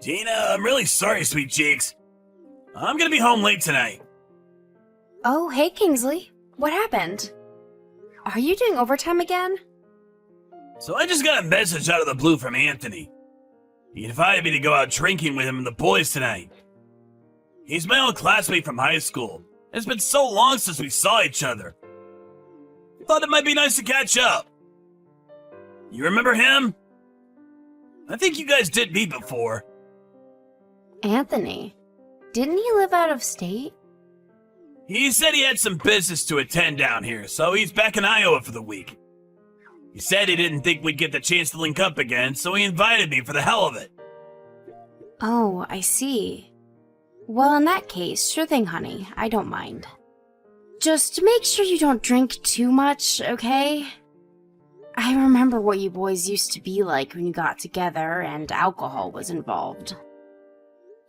Gina, I'm really sorry, sweet cheeks. I'm gonna be home late tonight. Oh, hey, Kingsley. What happened? Are you doing overtime again? So I just got a message out of the blue from Anthony. He invited me to go out drinking with him and the boys tonight. He's my old classmate from high school. It's been so long since we saw each other. Thought it might be nice to catch up. You remember him? I think you guys did meet before. Anthony. Didn't he live out of state? He said he had some business to attend down here, so he's back in Iowa for the week. He said he didn't think we'd get the chance to link up again, so he invited me for the hell of it. Oh, I see. Well, in that case, sure thing, honey. I don't mind. Just make sure you don't drink too much, okay? I remember what you boys used to be like when you got together and alcohol was involved.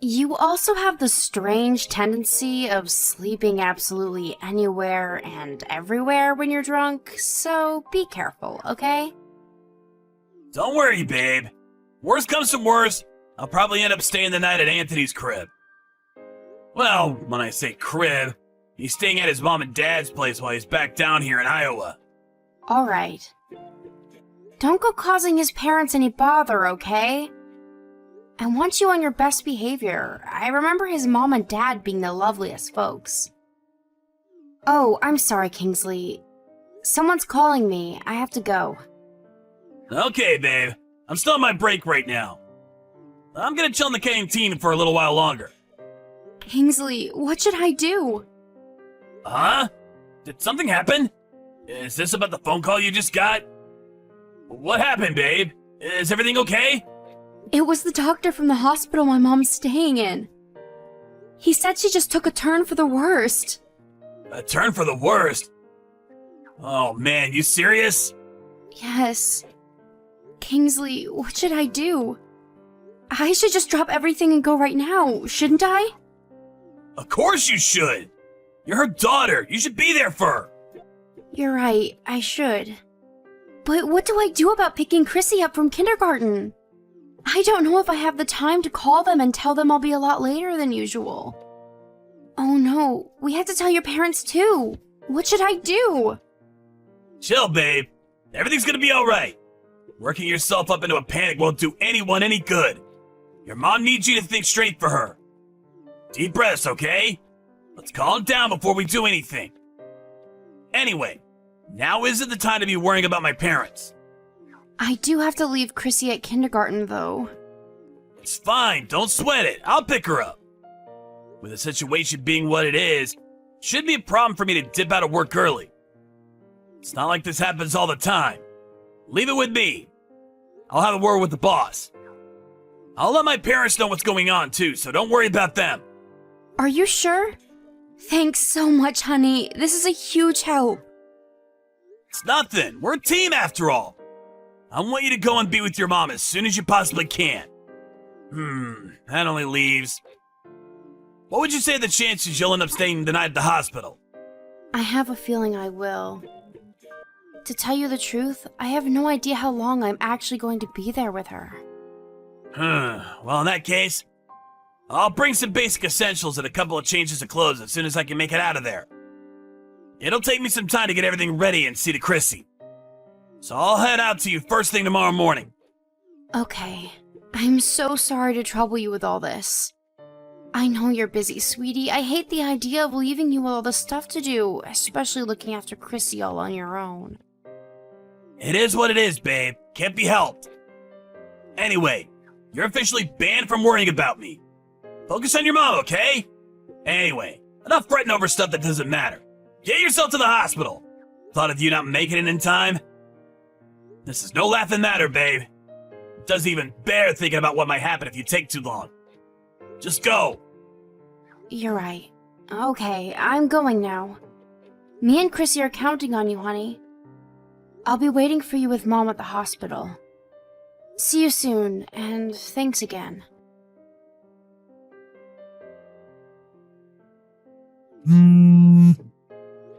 You also have the strange tendency of sleeping absolutely anywhere and everywhere when you're drunk, so be careful, okay? Don't worry, babe. Worst comes to worst, I'll probably end up staying the night at Anthony's crib. Well, when I say crib, he's staying at his mom and dad's place while he's back down here in Iowa. Alright. Don't go causing his parents any bother, okay? I want you on your best behavior. I remember his mom and dad being the loveliest folks. Oh, I'm sorry, Kingsley. Someone's calling me. I have to go. Okay, babe. I'm still on my break right now. I'm gonna chill in the canteen for a little while longer. Kingsley, what should I do? Huh? Did something happen? Is this about the phone call you just got? What happened, babe? Is everything okay? It was the doctor from the hospital my mom's staying in. He said she just took a turn for the worst. A turn for the worst? Oh man, you serious? Yes. Kingsley, what should I do? I should just drop everything and go right now, shouldn't I? Of course you should! You're her daughter, you should be there for her! You're right, I should. But what do I do about picking Chrissy up from kindergarten? I don't know if I have the time to call them and tell them I'll be a lot later than usual. Oh no, we have to tell your parents too. What should I do? Chill, babe. Everything's gonna be alright. Working yourself up into a panic won't do anyone any good. Your mom needs you to think straight for her. Deep breaths, okay? Let's calm down before we do anything. Anyway, now isn't the time to be worrying about my parents. I do have to leave Chrissy at kindergarten, though. It's fine, don't sweat it. I'll pick her up. With the situation being what it is, shouldn't be a problem for me to dip out of work early. It's not like this happens all the time. Leave it with me. I'll have a word with the boss. I'll let my parents know what's going on too, so don't worry about them. Are you sure? Thanks so much, honey. This is a huge help. It's nothing. We're a team after all. I want you to go and be with your mom as soon as you possibly can. That only leaves... What would you say are the chances you'll end up staying the night at the hospital? I have a feeling I will. To tell you the truth, I have no idea how long I'm actually going to be there with her. Well, in that case, I'll bring some basic essentials and a couple of changes of clothes as soon as I can make it out of there. It'll take me some time to get everything ready and see to Chrissy. So I'll head out to you first thing tomorrow morning. Okay. I'm so sorry to trouble you with all this. I know you're busy, sweetie. I hate the idea of leaving you with all the stuff to do, especially looking after Chrissy all on your own. It is what it is, babe. Can't be helped. Anyway, you're officially banned from worrying about me. Focus on your mom, okay? Anyway, enough fretting over stuff that doesn't matter. Get yourself to the hospital. Thought of you not making it in time? This is no laughing matter, babe. It doesn't even bear thinking about what might happen if you take too long. Just go. You're right. Okay, I'm going now. Me and Chrissy are counting on you, honey. I'll be waiting for you with Mom at the hospital. See you soon, and thanks again.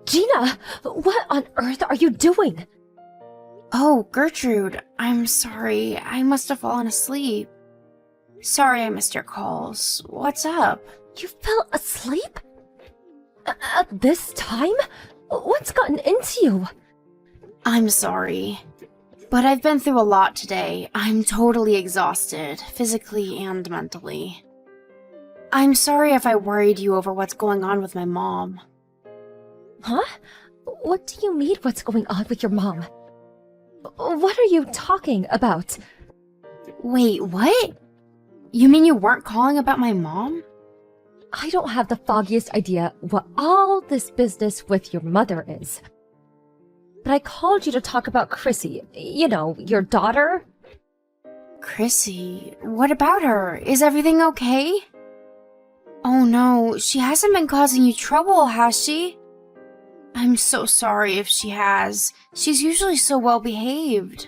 Gina, what on earth are you doing? Oh, Gertrude, I'm sorry. I must have fallen asleep. Sorry I missed your calls. What's up? You fell asleep? At this time? What's gotten into you? I'm sorry. But I've been through a lot today. I'm totally exhausted, physically and mentally. I'm sorry if I worried you over what's going on with my mom. Huh? What do you mean what's going on with your mom? What are you talking about? Wait, what? You mean you weren't calling about my mom? I don't have the foggiest idea what all this business with your mother is. But I called you to talk about Chrissy. You know, your daughter. Chrissy, what about her? Is everything okay? Oh no, she hasn't been causing you trouble, has she? I'm so sorry if she has. She's usually so well behaved.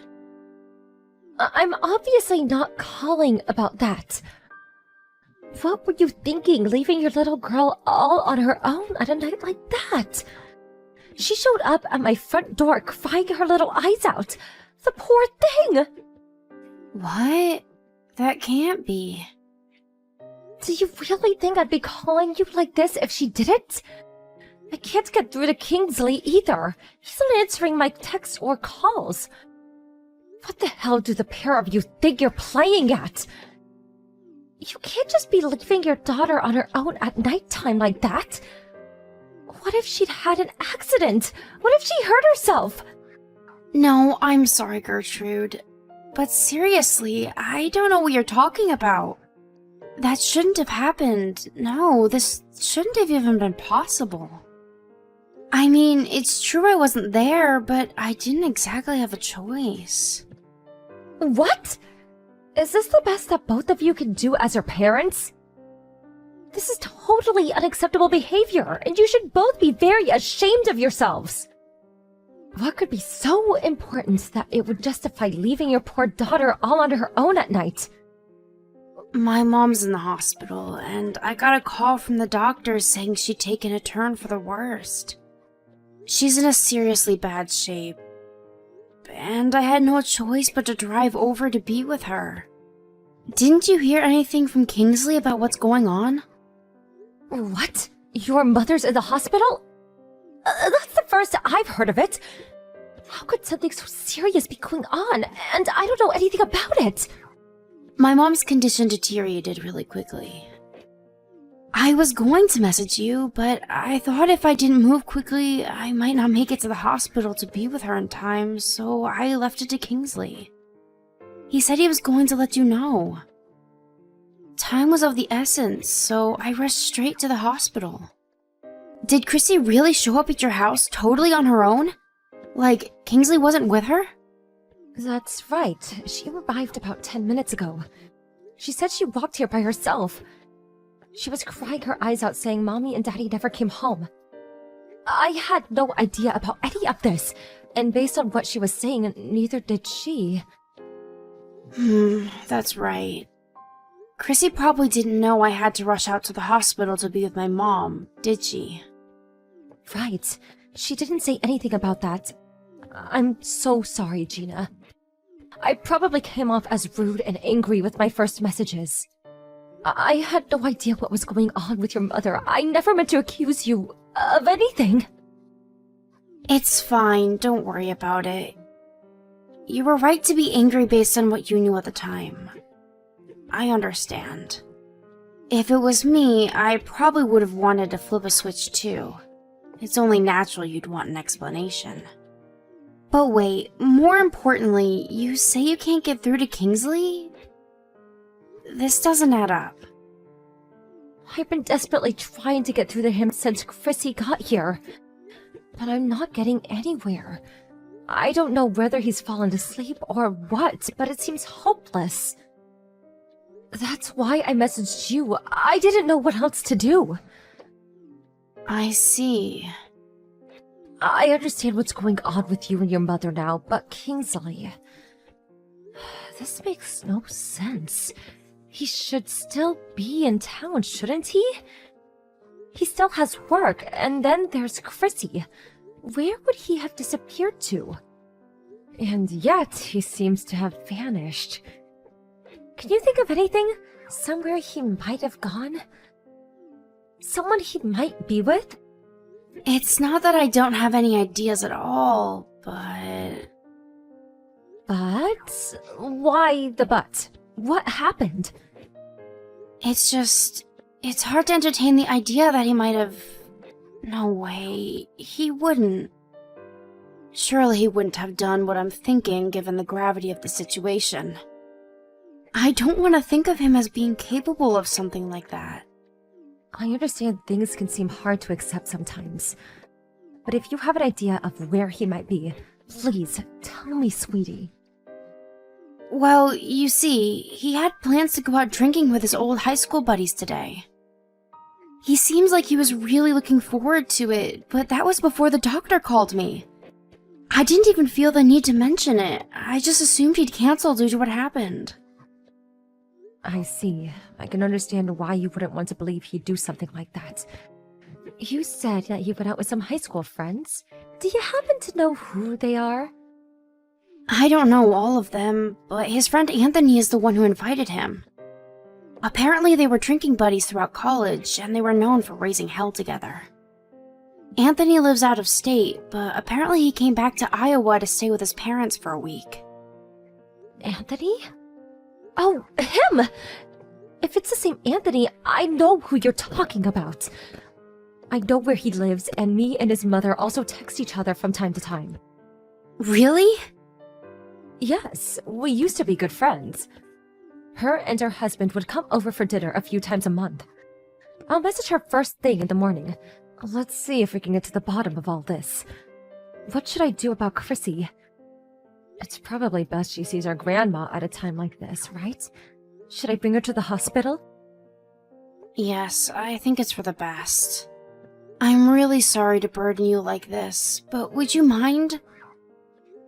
I'm obviously not calling about that. What were you thinking, leaving your little girl all on her own at a night like that? She showed up at my front door crying her little eyes out. The poor thing! What? That can't be. Do you really think I'd be calling you like this if she didn't? I can't get through to Kingsley either. He's not answering my texts or calls. What the hell do the pair of you think you're playing at? You can't just be leaving your daughter on her own at nighttime like that. What if she'd had an accident? What if she hurt herself? No, I'm sorry, Gertrude. But seriously, I don't know what you're talking about. That shouldn't have happened. No, this shouldn't have even been possible. I mean, it's true I wasn't there, but I didn't exactly have a choice. What? Is this the best that both of you can do as her parents? This is totally unacceptable behavior, and you should both be very ashamed of yourselves. What could be so important that it would justify leaving your poor daughter all on her own at night? My mom's in the hospital, and I got a call from the doctors saying she'd taken a turn for the worst. She's in a seriously bad shape, and I had no choice but to drive over to be with her. Didn't you hear anything from Kingsley about what's going on? What? Your mother's in the hospital? That's the first I've heard of it. How could something so serious be going on, and I don't know anything about it? My mom's condition deteriorated really quickly. I was going to message you, but I thought if I didn't move quickly, I might not make it to the hospital to be with her in time, so I left it to Kingsley. He said he was going to let you know. Time was of the essence, so I rushed straight to the hospital. Did Chrissy really show up at your house totally on her own? Like, Kingsley wasn't with her? That's right. She arrived about 10 minutes ago. She said she walked here by herself. She was crying her eyes out saying Mommy and Daddy never came home. I had no idea about any of this, and based on what she was saying, neither did she. That's right. Chrissy probably didn't know I had to rush out to the hospital to be with my mom, did she? Right. She didn't say anything about that. I'm so sorry, Gina. I probably came off as rude and angry with my first messages. I had no idea what was going on with your mother. I never meant to accuse you of anything. It's fine, don't worry about it. You were right to be angry based on what you knew at the time. I understand. If it was me, I probably would have wanted to flip a switch too. It's only natural you'd want an explanation. But wait, more importantly, you say you can't get through to Kingsley? This doesn't add up. I've been desperately trying to get through to him since Chrissy got here, but I'm not getting anywhere. I don't know whether he's fallen asleep or what, but it seems hopeless. That's why I messaged you. I didn't know what else to do. I see. I understand what's going on with you and your mother now, but Kingsley... This makes no sense. He should still be in town, shouldn't he? He still has work, and then there's Chrissy. Where would he have disappeared to? And yet, he seems to have vanished. Can you think of anything? Somewhere he might have gone? Someone he might be with? It's not that I don't have any ideas at all, but... But? Why the but? What happened? It's just... It's hard to entertain the idea that he might have... No way. He wouldn't. Surely he wouldn't have done what I'm thinking given the gravity of the situation. I don't want to think of him as being capable of something like that. I understand things can seem hard to accept sometimes. But if you have an idea of where he might be, please tell me, sweetie. Well, you see, he had plans to go out drinking with his old high school buddies today. He seems like he was really looking forward to it, but that was before the doctor called me. I didn't even feel the need to mention it. I just assumed he'd cancel due to what happened. I see. I can understand why you wouldn't want to believe he'd do something like that. You said that he went out with some high school friends. Do you happen to know who they are? I don't know all of them, but his friend Anthony is the one who invited him. Apparently they were drinking buddies throughout college, and they were known for raising hell together. Anthony lives out of state, but apparently he came back to Iowa to stay with his parents for a week. Anthony? Oh, him! If it's the same Anthony, I know who you're talking about. I know where he lives, and me and his mother also text each other from time to time. Really? Yes, we used to be good friends. Her and her husband would come over for dinner a few times a month. I'll message her first thing in the morning. Let's see if we can get to the bottom of all this. What should I do about Chrissy? It's probably best she sees her grandma at a time like this, right? Should I bring her to the hospital? Yes, I think it's for the best. I'm really sorry to burden you like this, but would you mind?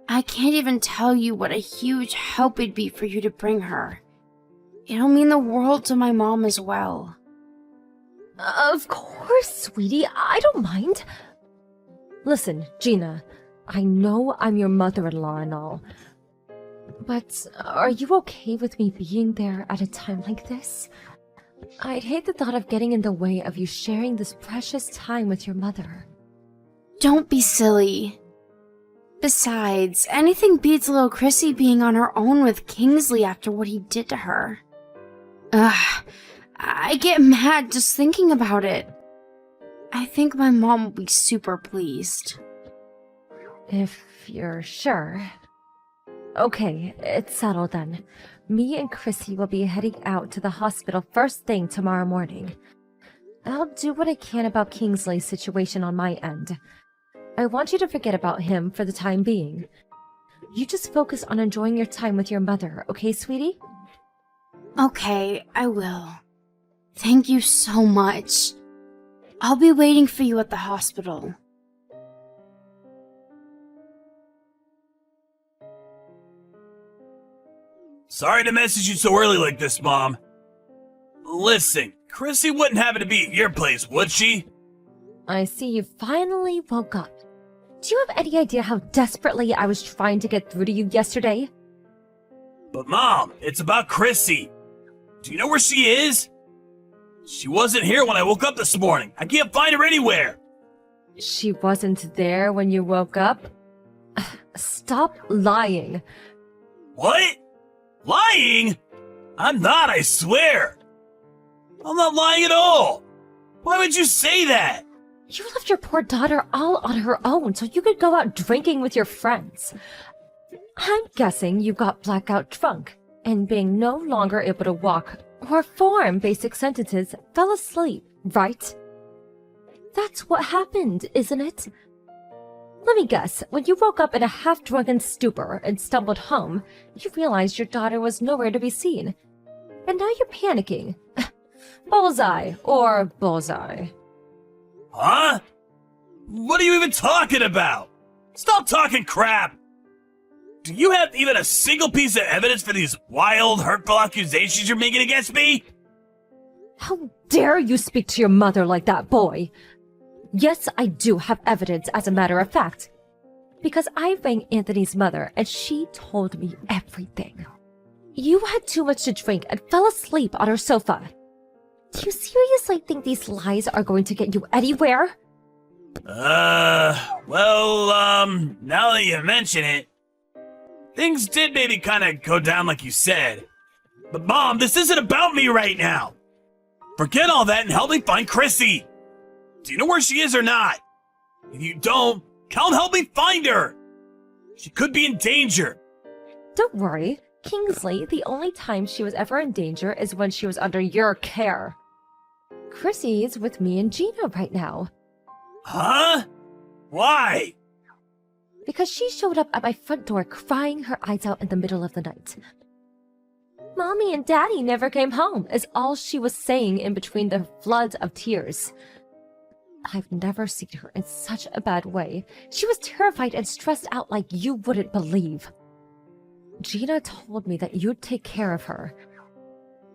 I can't even tell you what a huge help it'd be for you to bring her. It'll mean the world to my mom as well. Of course, sweetie. I don't mind. Listen, Gina, I know I'm your mother-in-law and all, but are you okay with me being there at a time like this? I'd hate the thought of getting in the way of you sharing this precious time with your mother. Don't be silly. Besides, anything beats little Chrissy being on her own with Kingsley after what he did to her. Ugh, I get mad just thinking about it. I think my mom will be super pleased. If you're sure. Okay, it's settled then. Me and Chrissy will be heading out to the hospital first thing tomorrow morning. I'll do what I can about Kingsley's situation on my end. I want you to forget about him for the time being. You just focus on enjoying your time with your mother, okay, sweetie? Okay, I will. Thank you so much. I'll be waiting for you at the hospital. Sorry to message you so early like this, Mom. Listen, Chrissy wouldn't happen to be at your place, would she? I see you finally woke up. Do you have any idea how desperately I was trying to get through to you yesterday? But Mom, it's about Chrissy. Do you know where she is? She wasn't here when I woke up this morning. I can't find her anywhere. She wasn't there when you woke up? Stop lying. What? Lying? I'm not, I swear. I'm not lying at all. Why would you say that? You left your poor daughter all on her own so you could go out drinking with your friends. I'm guessing you got blackout drunk, and being no longer able to walk or form basic sentences, fell asleep, right? That's what happened, isn't it? Let me guess, when you woke up in a half-drunken stupor and stumbled home, you realized your daughter was nowhere to be seen. And now you're panicking. Bullseye, or bullseye. Huh? What are you even talking about? Stop talking crap! Do you have even a single piece of evidence for these wild, hurtful accusations you're making against me? How dare you speak to your mother like that, boy? Yes, I do have evidence, as a matter of fact. Because I rang Anthony's mother, and she told me everything. You had too much to drink and fell asleep on our sofa. Do you seriously think these lies are going to get you anywhere? Now that you mention it, things did maybe kind of go down like you said. But Mom, this isn't about me right now. Forget all that and help me find Chrissy. Do you know where she is or not? If you don't, come help me find her. She could be in danger. Don't worry, Kingsley, the only time she was ever in danger is when she was under your care. Chrissy is with me and Gina right now. Huh? Why? Because she showed up at my front door crying her eyes out in the middle of the night. Mommy and Daddy never came home, is all she was saying in between the floods of tears. I've never seen her in such a bad way. She was terrified and stressed out like you wouldn't believe. Gina told me that you'd take care of her.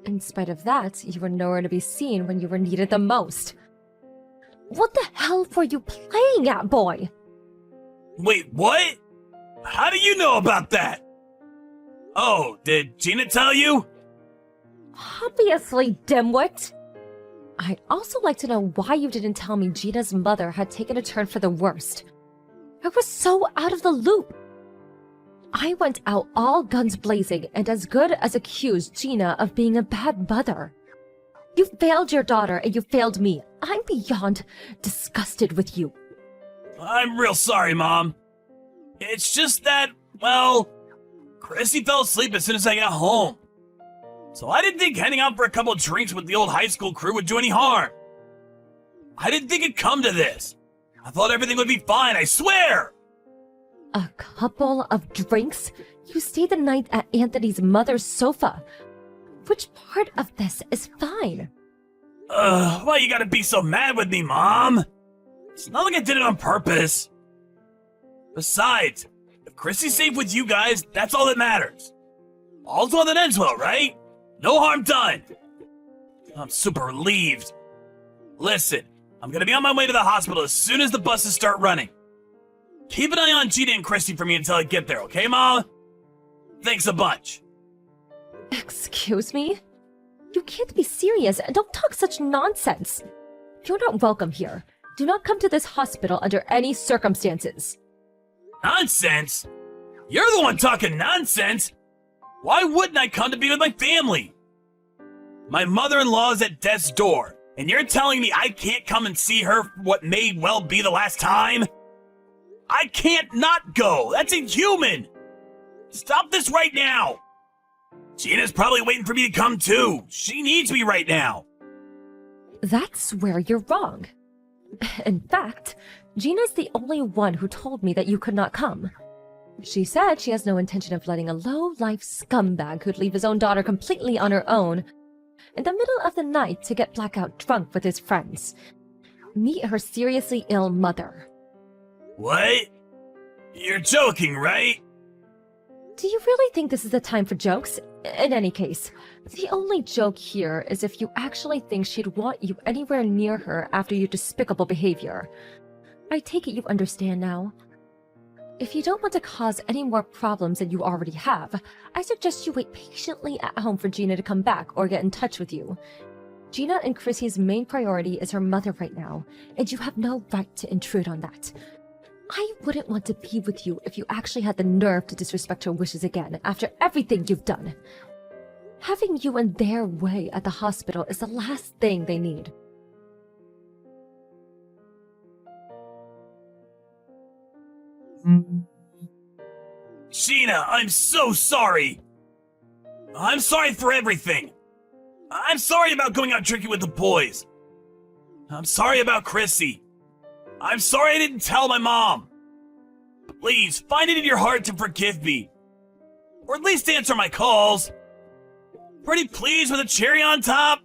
In spite of that, you were nowhere to be seen when you were needed the most. What the hell were you playing at, boy? Wait, what? How do you know about that? Oh, did Gina tell you? Obviously, dimwit! I'd also like to know why you didn't tell me Gina's mother had taken a turn for the worst. I was so out of the loop. I went out all guns blazing and as good as accused Gina of being a bad mother. You failed your daughter and you failed me. I'm beyond disgusted with you. I'm real sorry, Mom. It's just that, well, Chrissy fell asleep as soon as I got home. So I didn't think heading out for a couple of drinks with the old high school crew would do any harm. I didn't think it'd come to this. I thought everything would be fine, I swear! A couple of drinks? You stayed the night at Anthony's mother's sofa. Which part of this is fine? Why you gotta be so mad with me, Mom? It's not like I did it on purpose. Besides, if Chrissy's safe with you guys, that's all that matters. All's well that ends well, right? No harm done. I'm super relieved. Listen, I'm gonna be on my way to the hospital as soon as the buses start running. Keep an eye on Gina and Chrissy for me until I get there, okay, Mom? Thanks a bunch. Excuse me? You can't be serious and don't talk such nonsense. You're not welcome here. Do not come to this hospital under any circumstances. Nonsense? You're the one talking nonsense. Why wouldn't I come to be with my family? My mother-in-law is at death's door, and you're telling me I can't come and see her for what may well be the last time? I can't not go. That's inhuman. Stop this right now. Gina's probably waiting for me to come too. She needs me right now. That's where you're wrong. In fact, Gina's the only one who told me that you could not come. She said she has no intention of letting a low-life scumbag who'd leave his own daughter completely on her own in the middle of the night to get blackout drunk with his friends. Meet her seriously ill mother. What? You're joking, right? Do you really think this is the time for jokes? In any case, the only joke here is if you actually think she'd want you anywhere near her after your despicable behavior. I take it you understand now. If you don't want to cause any more problems than you already have, I suggest you wait patiently at home for Gina to come back or get in touch with you. Gina and Chrissy's main priority is her mother right now, and you have no right to intrude on that. I wouldn't want to be with you if you actually had the nerve to disrespect her wishes again after everything you've done. Having you in their way at the hospital is the last thing they need. Gina, I'm so sorry. I'm sorry for everything. I'm sorry about going out drinking with the boys. I'm sorry about Chrissy. I'm sorry I didn't tell my mom. Please, find it in your heart to forgive me. Or at least answer my calls. Pretty please with a cherry on top?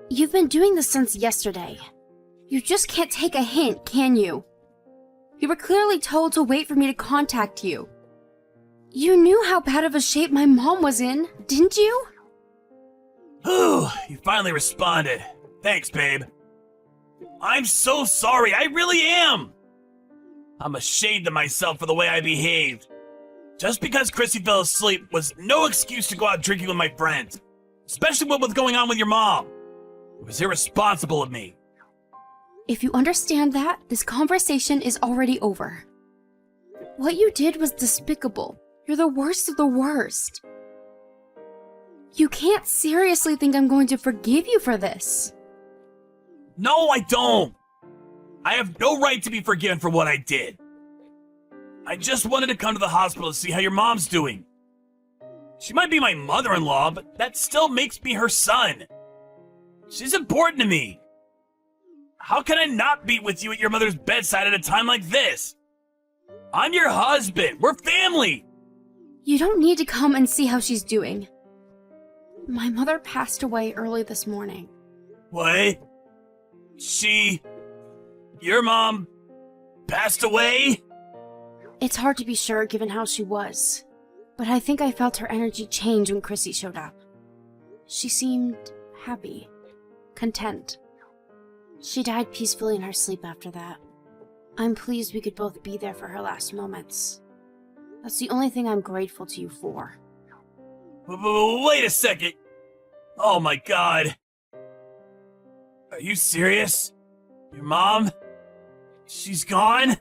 You've been doing this since yesterday. You just can't take a hint, can you? You were clearly told to wait for me to contact you. You knew how bad of a shape my mom was in, didn't you? Whew, you finally responded. Thanks, babe. I'm so sorry, I really am. I'm ashamed of myself for the way I behaved. Just because Chrissy fell asleep was no excuse to go out drinking with my friends. Especially what was going on with your mom. It was irresponsible of me. If you understand that, this conversation is already over. What you did was despicable. You're the worst of the worst. You can't seriously think I'm going to forgive you for this. No, I don't. I have no right to be forgiven for what I did. I just wanted to come to the hospital to see how your mom's doing. She might be my mother-in-law, but that still makes me her son. She's important to me. How can I not be with you at your mother's bedside at a time like this? I'm your husband. We're family. You don't need to come and see how she's doing. My mother passed away early this morning. What? Your mom passed away? It's hard to be sure given how she was, but I think I felt her energy change when Chrissy showed up. She seemed happy, content. She died peacefully in her sleep after that. I'm pleased we could both be there for her last moments. That's the only thing I'm grateful to you for. Wait a second. Oh my god. Are you serious? Your mom? She's gone?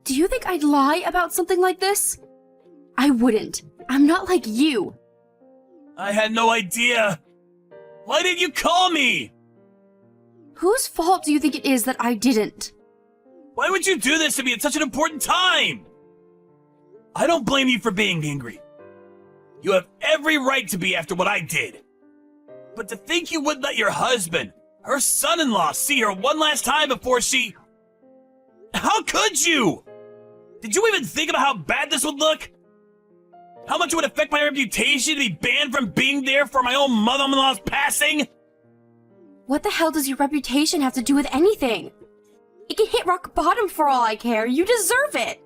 Do you think I'd lie about something like this? I wouldn't. I'm not like you. I had no idea. Why didn't you call me? Whose fault do you think it is that I didn't? Why would you do this to me at such an important time? I don't blame you for being angry. You have every right to be after what I did. But to think you would let your husband, her son-in-law, see her one last time before she... How could you? Did you even think about how bad this would look? How much it would affect my reputation to be banned from being there for my own mother-in-law's passing? What the hell does your reputation have to do with anything? It can hit rock bottom for all I care. You deserve it.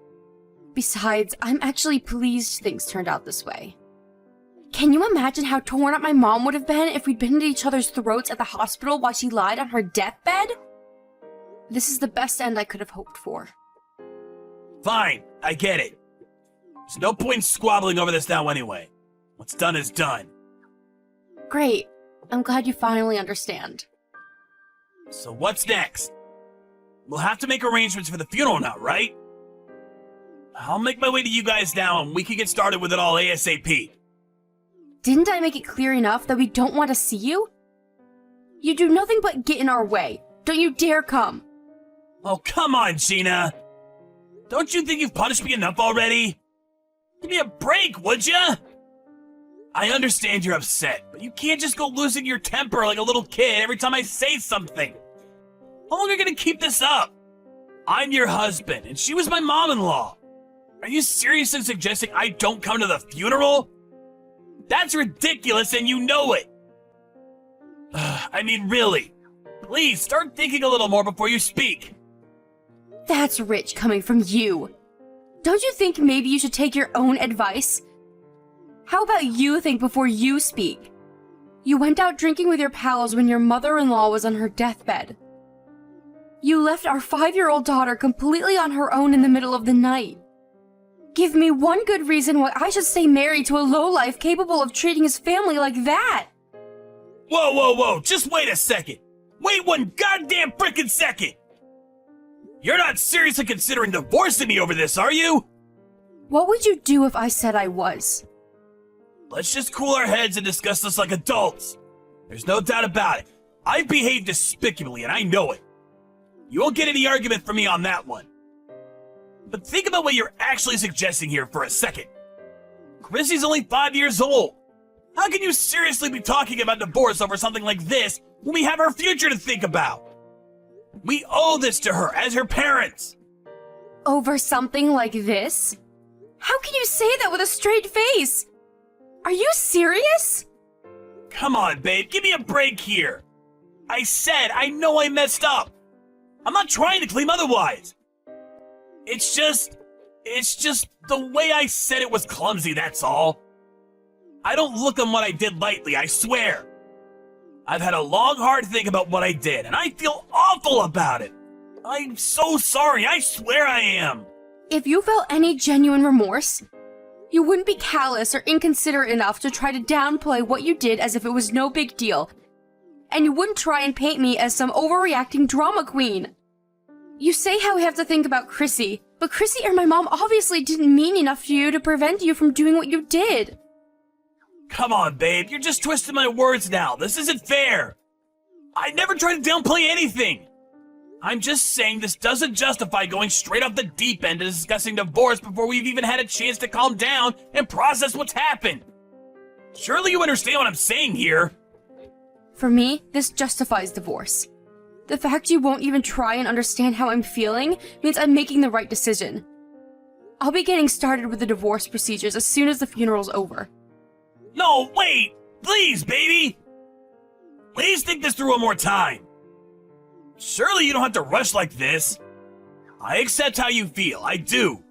Besides, I'm actually pleased things turned out this way. Can you imagine how torn up my mom would have been if we'd been at each other's throats at the hospital while she lied on her deathbed? This is the best end I could have hoped for. Fine, I get it. There's no point in squabbling over this now anyway. What's done is done. Great. I'm glad you finally understand. So what's next? We'll have to make arrangements for the funeral now, right? I'll make my way to you guys now and we can get started with it all ASAP. Didn't I make it clear enough that we don't want to see you? You do nothing but get in our way. Don't you dare come. Oh, come on, Gina. Don't you think you've punished me enough already? Give me a break, would ya? I understand you're upset, but you can't just go losing your temper like a little kid every time I say something. How long are you gonna keep this up? I'm your husband, and she was my mom-in-law. Are you seriously suggesting I don't come to the funeral? That's ridiculous, and you know it. I mean, really. Please, start thinking a little more before you speak. That's rich coming from you. Don't you think maybe you should take your own advice? How about you think before you speak? You went out drinking with your pals when your mother-in-law was on her deathbed. You left our 5-year-old daughter completely on her own in the middle of the night. Give me one good reason why I should stay married to a lowlife capable of treating his family like that. Whoa, just wait a second. Wait one goddamn frickin' second. You're not seriously considering divorcing me over this, are you? What would you do if I said I was? Let's just cool our heads and discuss this like adults. There's no doubt about it. I've behaved despicably and I know it. You won't get any argument from me on that one. But think about what you're actually suggesting here for a second. Chrissy's only 5 years old. How can you seriously be talking about divorce over something like this when we have our future to think about? We owe this to her as her parents. Over something like this? How can you say that with a straight face? Are you serious? Come on, babe, give me a break here. I said I know I messed up. I'm not trying to claim otherwise. It's just the way I said it was clumsy, that's all. I don't look on what I did lightly, I swear. I've had a long, hard think about what I did, and I feel awful about it. I'm so sorry, I swear I am. If you felt any genuine remorse, you wouldn't be callous or inconsiderate enough to try to downplay what you did as if it was no big deal. And you wouldn't try and paint me as some overreacting drama queen. You say how we have to think about Chrissy, but Chrissy or my mom obviously didn't mean enough to you to prevent you from doing what you did. Come on, babe, you're just twisting my words now. This isn't fair. I never tried to downplay anything. I'm just saying this doesn't justify going straight off the deep end and discussing divorce before we've even had a chance to calm down and process what's happened. Surely you understand what I'm saying here. For me, this justifies divorce. The fact you won't even try and understand how I'm feeling means I'm making the right decision. I'll be getting started with the divorce procedures as soon as the funeral's over. No, wait! Please, baby! Please think this through one more time. Surely you don't have to rush like this. I accept how you feel, I do.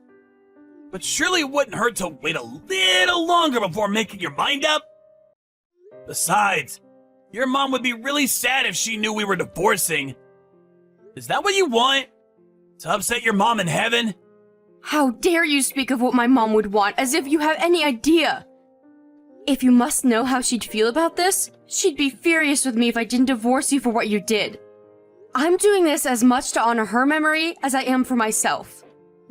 But surely it wouldn't hurt to wait a little longer before making your mind up? Besides, your mom would be really sad if she knew we were divorcing. Is that what you want? To upset your mom in heaven? How dare you speak of what my mom would want as if you have any idea? If you must know how she'd feel about this, she'd be furious with me if I didn't divorce you for what you did. I'm doing this as much to honor her memory as I am for myself.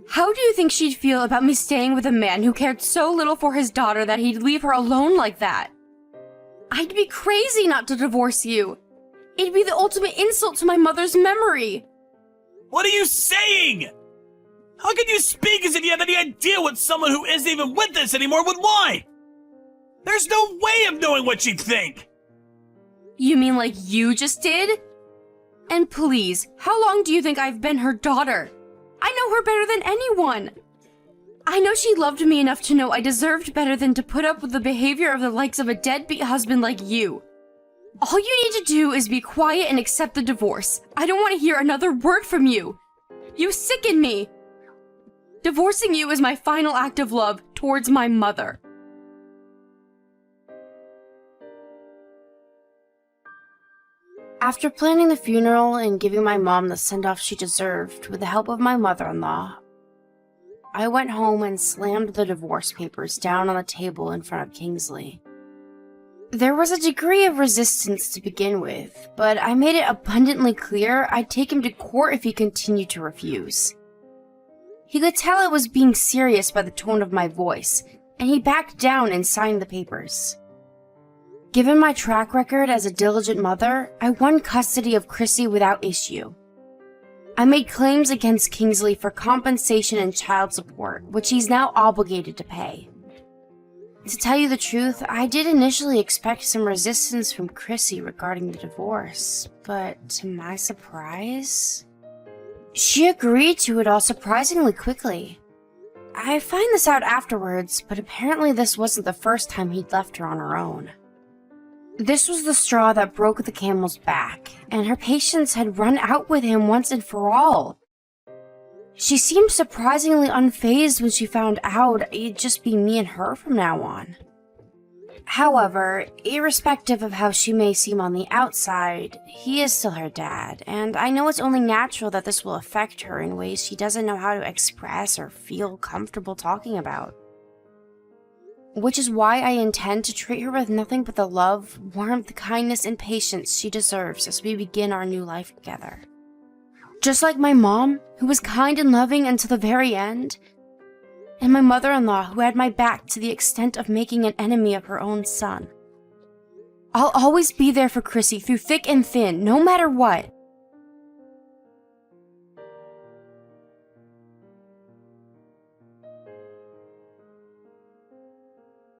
How do you think she'd feel about me staying with a man who cared so little for his daughter that he'd leave her alone like that? I'd be crazy not to divorce you. It'd be the ultimate insult to my mother's memory. What are you saying? How can you speak as if you have any idea what someone who isn't even with us anymore would want? There's no way of knowing what she'd think. You mean like you just did? And please, how long do you think I've been her daughter? I know her better than anyone. I know she loved me enough to know I deserved better than to put up with the behavior of the likes of a deadbeat husband like you. All you need to do is be quiet and accept the divorce. I don't want to hear another word from you. You sicken me. Divorcing you is my final act of love towards my mother. After planning the funeral and giving my mom the send-off she deserved with the help of my mother-in-law, I went home and slammed the divorce papers down on the table in front of Kingsley. There was a degree of resistance to begin with, but I made it abundantly clear I'd take him to court if he continued to refuse. He could tell I was being serious by the tone of my voice, and he backed down and signed the papers. Given my track record as a diligent mother, I won custody of Chrissy without issue. I made claims against Kingsley for compensation and child support, which he's now obligated to pay. To tell you the truth, I did initially expect some resistance from Chrissy regarding the divorce, but to my surprise, she agreed to it all surprisingly quickly. I find this out afterwards, but apparently this wasn't the first time he'd left her on her own. This was the straw that broke the camel's back, and her patience had run out with him once and for all. She seemed surprisingly unfazed when she found out it'd just be me and her from now on. However, irrespective of how she may seem on the outside, he is still her dad, and I know it's only natural that this will affect her in ways she doesn't know how to express or feel comfortable talking about. Which is why I intend to treat her with nothing but the love, warmth, kindness, and patience she deserves as we begin our new life together. Just like my mom, who was kind and loving until the very end, and my mother-in-law, who had my back to the extent of making an enemy of her own son. I'll always be there for Chrissy through thick and thin, no matter what.